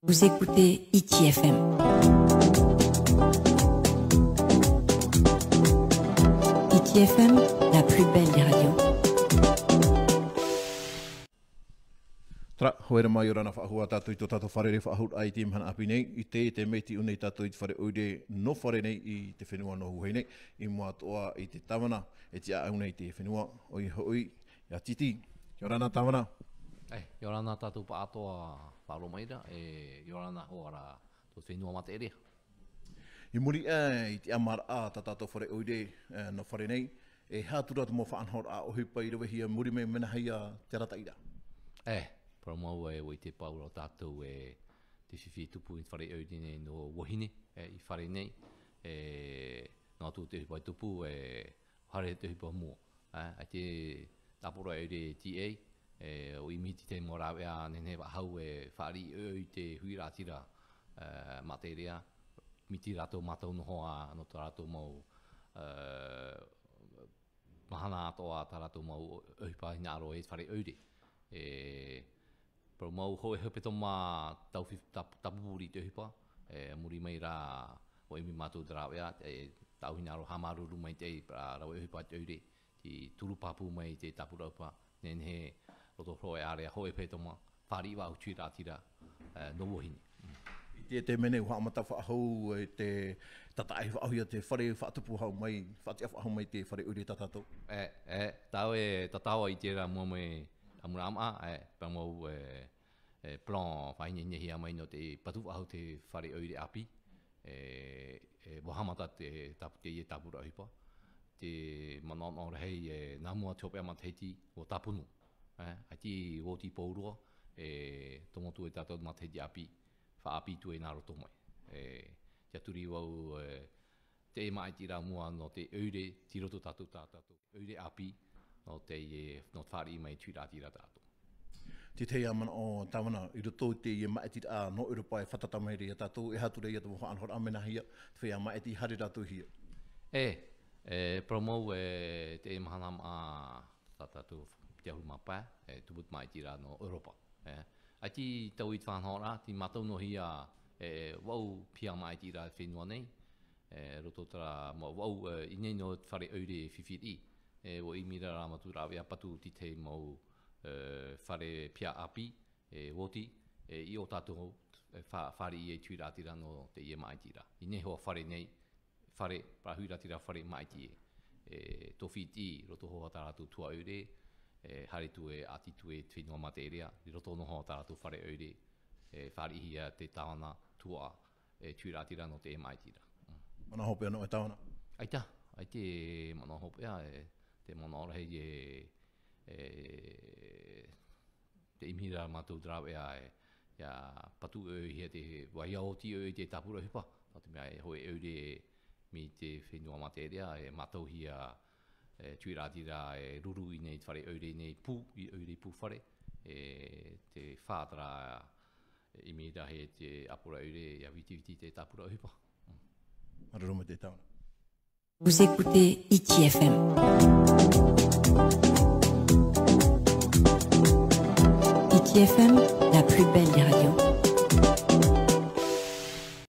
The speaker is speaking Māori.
Vous écoutez TiTi FM. TiTi FM, la plus belle des radios. Tra, hoere mai ora na whaahua tātou I tō tātou farerei faahou ai te mhana api nei, I te meiti unei tātou I te whare oire no whare nei I te whenua no Huahine, I mua toa I te tavana, e te au nei te whenua, oi hoi, ia TiTi, kia ora nā tavana. Kia ora nā tātou pa atoa whaaro maira, kia ora nā hoara tō whenua maitiraa. I muri I te amara tā tātou whare oire no whare nei, e hātura te mō faanahoraa o hupa I rewe hia muri me mena hei a te rataira. Parau o te paura o tātou te whiwhi tupu I whare oire nei no Huahine I whare nei. Nā tū te hupai tupu hare te hupa mua. A te tapura oire TA o imiti te morawea nene wahau whaari I te hui rātira maitiraa. Miti rātou mātou noho no tā rātou mau mahana atoa tā rātou mau ohipa hina aro whare oire. Pero mau hoe hepeto mā tapupuri te hipa, muri mai rā o imi mātou drawea, tau hina aro hamaruru mai te rau e hipa te oire, ti turupapu mai te tapuraupa, nen he roto hoe area hoe hepeto mā, whari wa utui rātira no Huahine. I te mene uha amata whaahou te tatai whaahia te whare whaatupu hau mai, whaatia whaahau mai te whare uri tatatou. Tau tatawa I te rā mua mai amura ama, pamau plan whaine hia mai no te patu wahau te whare oire api, wahamata te tapura hipa, te manana rehei nā mua te hope ama te Hiti o tapunu. Hiti o ti pōrua, tomotu tātou ma te Hiti api, whaapi tu nā roto mai. Tia turi wau te maitiraa mua no te oire, tiroto tātou, oire api, no te whari mai tūrātira tātou. Te te amana o tavana, I roto te maitiraa no Europa whatatamairi a tātou, e hature ia te whaanhora amena hia, te whea maiti hare rātou hia. Promou te mahanam a tātou piahu mapa, tubut maitiraa no Europa. Ati tau I whaanhora, ti mātou no hia wau pia maitiraa whenua nei, roto tara wau inei no whare oire whiwhiri, o imira rā matu rāwea patu ti te mau whare pia api, woti, I o tātou whare I tui rātira no te ia maitiraa. I ne hoa whare nei, whare, prahui rātira whare maiti tō whiti, roto hoa tā rātou tua oire, hare tu ati tu whenua maitiraa, I roto no hoa tā rātou whare oire, whare hia te tavana tua tui rātira no te ia maitiraa. Mana hopea no e tavana? Aita, aite mana hopea te mana ora hei te imira mātou drawea ia patu hia te waiaoti te tapura hipa. Nā te mea hoe eure mi te whenua maitiraa mātou hia tui rātira ruru I nei whare eure nei pū, I eure pū whare. Te whātara imira hei te apura eure ia witi te tapura hipa. Aruruma te tauna. Vous écoutez TiTi FM. TiTi FM, la plus belle des